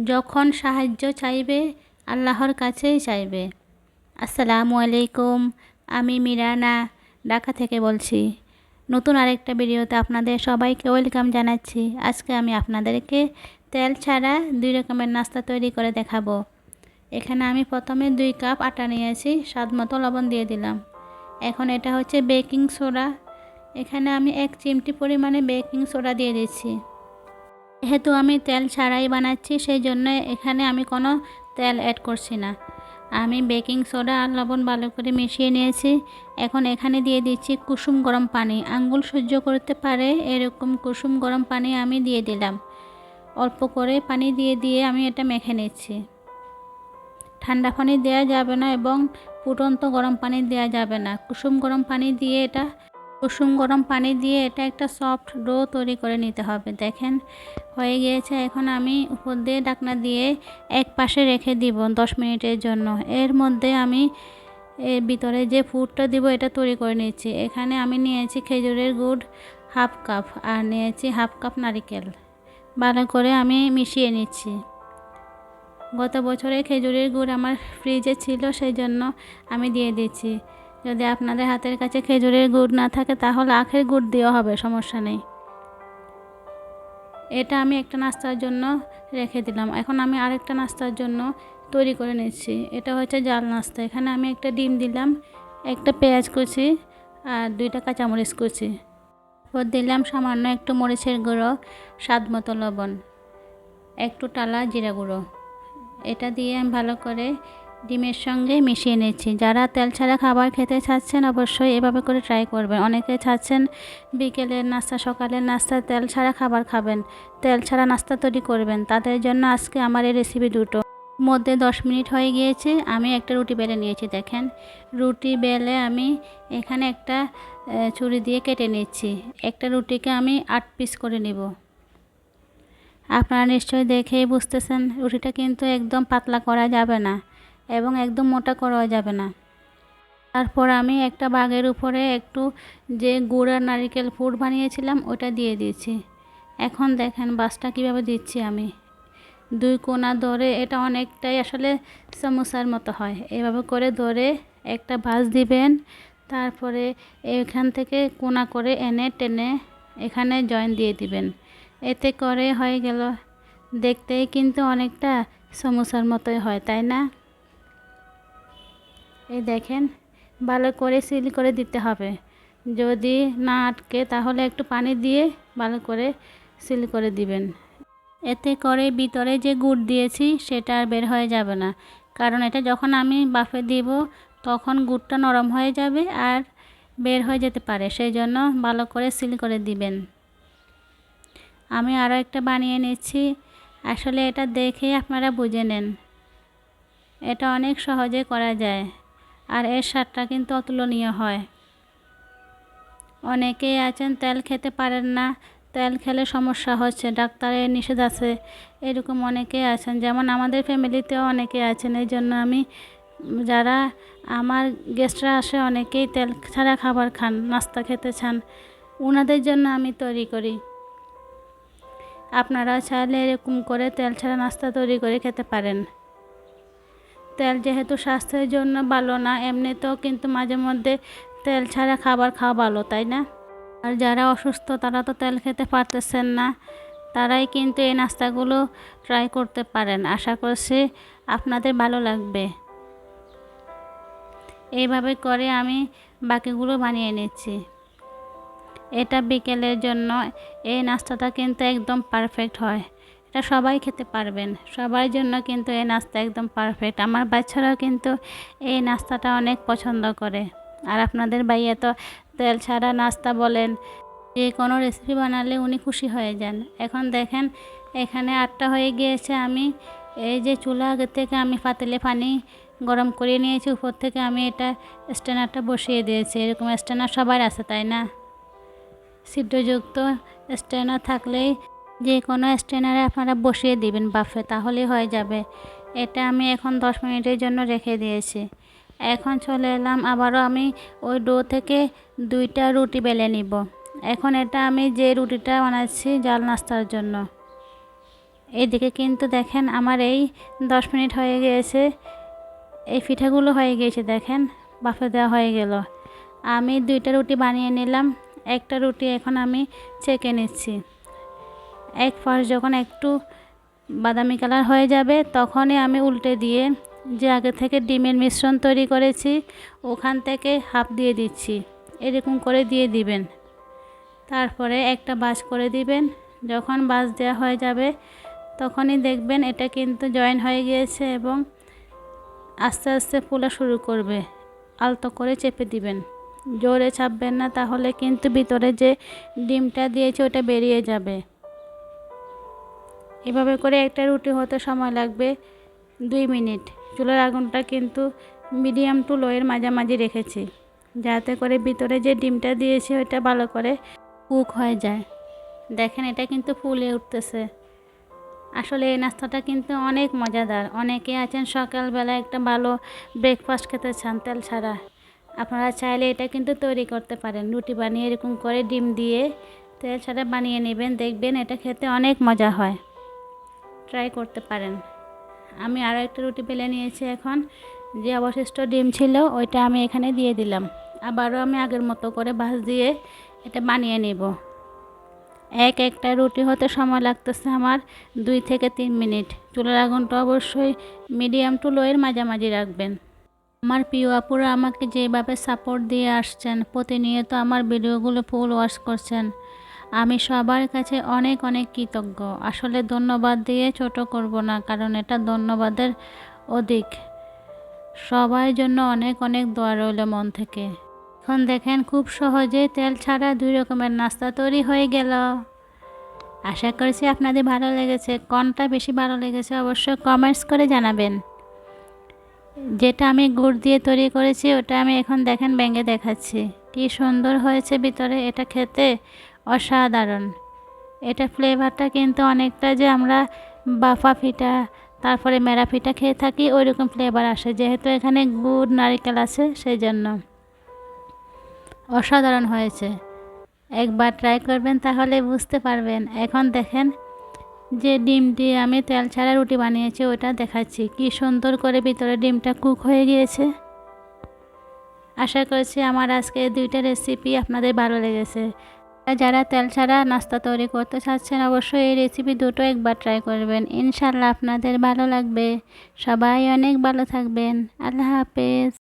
যখন সাহায্য চাইবে আল্লাহর কাছেই চাইবে। আসসালামু আলাইকুম, আমি মিরানা ঢাকা থেকে বলছি। নতুন আরেকটা ভিডিওতে আপনাদের সবাইকে ওয়েলকাম জানাচ্ছি। আজকে আমি আপনাদেরকে তেল ছাড়া 2 রকমের নাস্তা তৈরি করে দেখাবো। এখানে আমি প্রথমে 2 কাপ আটা নিয়েছি, স্বাদ মতো লবণ দিয়ে দিলাম। এখন এটা হচ্ছে বেকিং সোডা। এখানে আমি 1 চিমটি পরিমাণে বেকিং সোডা দিয়ে দিচ্ছি। যেহেতু আমি তেল ছাড়াই বানাচ্ছি, সেই জন্য এখানে আমি কোনো তেল অ্যাড করছি না। আমি বেকিং সোডা আর লবণ ভালো করে মিশিয়ে নিয়েছি। এখন এখানে দিয়ে দিচ্ছি কুসুম গরম পানি। আঙ্গুল সহ্য করতে পারে এরকম কুসুম গরম পানি আমি দিয়ে দিলাম। অল্প করে পানি দিয়ে আমি এটা মেখে নিচ্ছি। ঠান্ডা পানি দেওয়া যাবে না এবং ফুটন্ত গরম পানি দেওয়া যাবে না। কুসুম গরম পানি দিয়ে এটা একটা সফট ডো তৈরি করে নিতে হবে। দেখেন হয়ে গিয়েছে। এখন আমি উপর দিয়ে ঢাকনা দিয়ে এক পাশে রেখে দিব 10 মিনিটের জন্য। এর মধ্যে আমি এর ভিতরে যে পুরটা দিব এটা তৈরি করে নিচ্ছি। এখানে আমি নিয়েছি খেজুরের গুড় 1/2 কাপ আর নিয়েছি 1/2 কাপ নারকেল। ভালো করে আমি মিশিয়ে নিচ্ছি। গত বছরে খেজুরের গুড় আমার ফ্রিজে ছিল, সেই জন্য আমি দিয়ে দিচ্ছি। যদি আপনাদের হাতের কাছে খেজুরের গুড় না থাকে তাহলে আখের গুড় দিয়েও হবে, সমস্যা নেই। এটা আমি একটা নাস্তার জন্য রেখে দিলাম। এখন আমি আরেকটা নাস্তার জন্য তৈরি করে নিচ্ছি। এটা হচ্ছে জাল নাস্তা। এখানে আমি একটা ডিম দিলাম, একটা পেঁয়াজ কুচি আর 2টা কাঁচামরিচ কুচি। এরপর দিলাম সামান্য একটু মরিচের গুঁড়ো, স্বাদ মতো লবণ, একটু টালা জিরা গুঁড়ো। এটা দিয়ে আমি ভালো করে ডিমের সঙ্গে মিশিয়ে নিচ্ছি। যারা তেল ছাড়া খাবার খেতে চাচ্ছেন অবশ্যই এভাবে করে ট্রাই করবেন। অনেকে চাচ্ছেন বিকেলের নাস্তা, সকালের নাস্তা তেল ছাড়া খাবার খাবেন, তেল ছাড়া নাস্তা তৈরি করবেন। তাদের জন্য আজকে আমার এই রেসিপি দুটো। মধ্যে 10 মিনিট হয়ে গিয়েছে। আমি একটা রুটি বেলে নিয়েছি। দেখেন রুটি বেলে আমি এখানে একটা ছুরি দিয়ে কেটে নিচ্ছি। একটা রুটিকে আমি 8 পিস করে নিব। আপনারা নিশ্চয়ই দেখেই বুঝতেছেন রুটিটা কিন্তু একদম পাতলা করা যাবে না এবং একদম মোটা করাও যাবে না। তারপর আমি একটা বাগের উপরে একটু যে গুড় আর নারকেল পুর বানিয়েছিলাম ওটা দিয়ে দিয়েছি। এখন দেখেন বাসটা কিভাবে দিচ্ছি আমি। 2 কোণা ধরে, এটা অনেকটাই আসলে সমোসার মতো হয়। এভাবে করে ধরে একটা ভাঁজ দিবেন। তারপরে এখান থেকে কোণা করে এনে টেনে এখানে জয়েন দিয়ে দিবেন। এতে করে হয়ে গেল। দেখতেই কিন্তু অনেকটা সমোসার মতোই হয়, তাই না? এই দেখেন ভালো করে সিল করে দিতে হবে। যদি না আটকে তাহলে একটু পানি দিয়ে ভালো করে সিল করে দিবেন। এতে করে ভিতরে যে গুড় দিয়েছি সেটা আর বের হয়ে যাবে না, কারণ এটা যখন আমি বাফে দিব তখন গুড়টা নরম হয়ে যাবে আর বের হয়ে যেতে পারে। সেই জন্য ভালো করে সিল করে দিবেন। আমি আরও একটা বানিয়ে নিচ্ছি। আসলে এটা দেখে আপনারা বুঝে নেন। এটা অনেক সহজে করা যায় আর এর স্বাদটা কিন্তু অতুলনীয় হয়। অনেকেই আছেন তেল খেতে পারেন না, তেল খেলে সমস্যা হচ্ছে, ডাক্তারের নিষেধ আছে, এরকম অনেকেই আছেন। যেমন আমাদের ফ্যামিলিতেও অনেকে আছেন। এই জন্য আমি যারা আমার গেস্টরা আসে অনেকেই তেল ছাড়া খাবার খান, নাস্তা খেতে চান, ওনাদের জন্য আমি তৈরি করি। আপনারা চাইলে এরকম করে তেল ছাড়া নাস্তা তৈরি করে খেতে পারেন। তেল যেহেতু স্বাস্থ্যের জন্য ভালো না, এমনিতেও কিন্তু মাঝে মধ্যে তেল ছাড়া খাবার খাওয়া ভালো, তাই না? আর যারা অসুস্থ তারা তো তেল খেতে পারতেছেন না, তারাই কিন্তু এই নাস্তাগুলো ট্রাই করতে পারেন। আশা করছি আপনাদের ভালো লাগবে। এইভাবে করে আমি বাকিগুলো বানিয়ে নিচ্ছি। এটা বিকেলের জন্য এই নাস্তাটা কিন্তু একদম পারফেক্ট হয়। এটা সবাই খেতে পারবেন, সবার জন্য কিন্তু এই নাস্তা একদম পারফেক্ট। আমার বাচ্চারাও কিন্তু এই নাস্তাটা অনেক পছন্দ করে। আর আপনাদের ভাইয়া তো তেল ছাড়া নাস্তা বলেন, যে কোনো রেসিপি বানালে উনি খুশি হয়ে যান। এখন দেখেন এখানে 8টা হয়ে গিয়েছে। আমি এই যে চুলা আগে থেকে আমি পাতিলে পানি গরম করে নিয়েছি, উপর থেকে আমি এটা স্ট্যান্ডারটা বসিয়ে দিয়েছি। এরকম স্ট্যান্ডার সবার আছে, তাই না? ছিদ্রযুক্ত স্ট্যান্ডার থাকলেই যে কোনো স্ট্যান্ডারে আপনারা বসিয়ে দিবেন বাফে, তাহলেই হয়ে যাবে। এটা আমি এখন 10 মিনিটের জন্য রেখে দিয়েছি। এখন চলে এলাম আবারও আমি ওই ডো থেকে 2টা রুটি বেলে নিব। এখন এটা আমি যে রুটিটা বানাচ্ছি জাল নাস্তার জন্য, এইদিকে কিন্তু দেখেন আমার এই 10 মিনিট হয়ে গিয়েছে, এই পিঠাগুলো হয়ে গিয়েছে, দেখেন বাফে দেওয়া হয়ে গেল। আমি 2টা রুটি বানিয়ে নিলাম, একটা রুটি এখন আমি ছেঁকে নিচ্ছি। এক পাশ যখন একটু বাদামি কালার হয়ে যাবে তখনই আমি উল্টে দিয়ে যে আগে থেকে ডিমের মিশ্রণ তৈরি করেছি ওখান থেকে হাফ দিয়ে দিচ্ছি, এরকম করে দিয়ে দিবেন। তারপরে একটা বাস করে দিবেন। যখন বাস দেওয়া হয়ে যাবে তখনই দেখবেন এটা কিন্তু জয়েন হয়ে গিয়েছে এবং আস্তে আস্তে ফোলা শুরু করবে। আলতো করে চেপে দিবেন, জোরে চাপবেন না, তাহলে কিন্তু ভিতরে যে ডিমটা দিয়েছে ওটা বেরিয়ে যাবে। এভাবে করে একটা রুটি হতে সময় লাগবে 2 মিনিট। চুলার আগুনটা কিন্তু মিডিয়াম টু লোয়ের মাঝামাঝি রেখেছি, যাতে করে ভিতরে যে ডিমটা দিয়েছি ওটা ভালো করে কুক হয়ে যায়। দেখেন এটা কিন্তু ফুলে উঠতেছে। আসলে এই নাস্তাটা কিন্তু অনেক মজাদার। অনেকে আছেন সকালবেলা একটা ভালো ব্রেকফাস্ট খেতে চান তেল ছাড়া, আপনারা চাইলে এটা কিন্তু তৈরি করতে পারেন। রুটি বানিয়ে এরকম করে ডিম দিয়ে তেল ছাড়া বানিয়ে নেবেন, দেখবেন এটা খেতে অনেক মজা হয়। ট্রাই করতে পারেন। আমি আরও একটা রুটি বেলে নিয়েছি। এখন যে অবশিষ্ট ডিম ছিল ওইটা আমি এখানে দিয়ে দিলাম। আবারও আমি আগের মতো করে ভাঁজ দিয়ে এটা বানিয়ে নেব। একটা রুটি হতে সময় লাগতেছে আমার 2 থেকে 3 মিনিট। চুলার আগুনটা অবশ্যই মিডিয়াম টু লোয়ের মাঝামাঝি রাখবেন। আমার প্রিয় আপুরা আমাকে যেভাবে সাপোর্ট দিয়ে আসছেন, প্রতিনিয়ত আমার ভিডিওগুলো ফুল ওয়াচ করছেন, আমি সবার কাছে অনেক অনেক কৃতজ্ঞ। আসলে ধন্যবাদ দিয়ে ছোট করব না, কারণ এটা ধন্যবাদের অধিক। সবার জন্য অনেক অনেক দোয়া রইল মন থেকে। এখন দেখেন খুব সহজে তেল ছাড়া 2 রকমের নাস্তা তৈরি হয়ে গেল। আশা করছি আপনাদের ভালো লেগেছে। কোনটা বেশি ভালো লেগেছে অবশ্যই কমেন্টস করে জানাবেন। যেটা আমি গুড় দিয়ে তৈরি করেছি ওটা আমি এখন দেখেন ভেঙে দেখাচ্ছি, কি সুন্দর হয়েছে ভিতরে। এটা খেতে অসাধারণ। এটা ফ্লেভারটা কিন্তু অনেকটা যে আমরা বাফা পিঠা তারপরে মেরা পিঠা খেয়ে থাকি ওই রকম ফ্লেভার আসে, যেহেতু এখানে গুড় নারকেল আছে সেই জন্য। অসাধারণ হয়েছে, একবার ট্রাই করবেন তাহলে বুঝতে পারবেন। এখন দেখেন যে ডিম দিয়ে আমি তেল ছাড়া রুটি বানিয়েছি ওটা দেখাচ্ছি, কি সুন্দর করে ভিতরে ডিমটা কুক হয়ে গিয়েছে। আশা করছি আমার আজকে 2টা রেসিপি আপনাদের ভালো লেগেছে। যারা তেল ছাড়া নাস্তা তৈরি করতে চাচ্ছেন অবশ্যই এই রেসিপি দুটো একবার ট্রাই করবেন, ইনশাল্লাহ আপনাদের ভালো লাগবে। সবাই অনেক ভালো থাকবেন। আল্লাহ হাফেজ।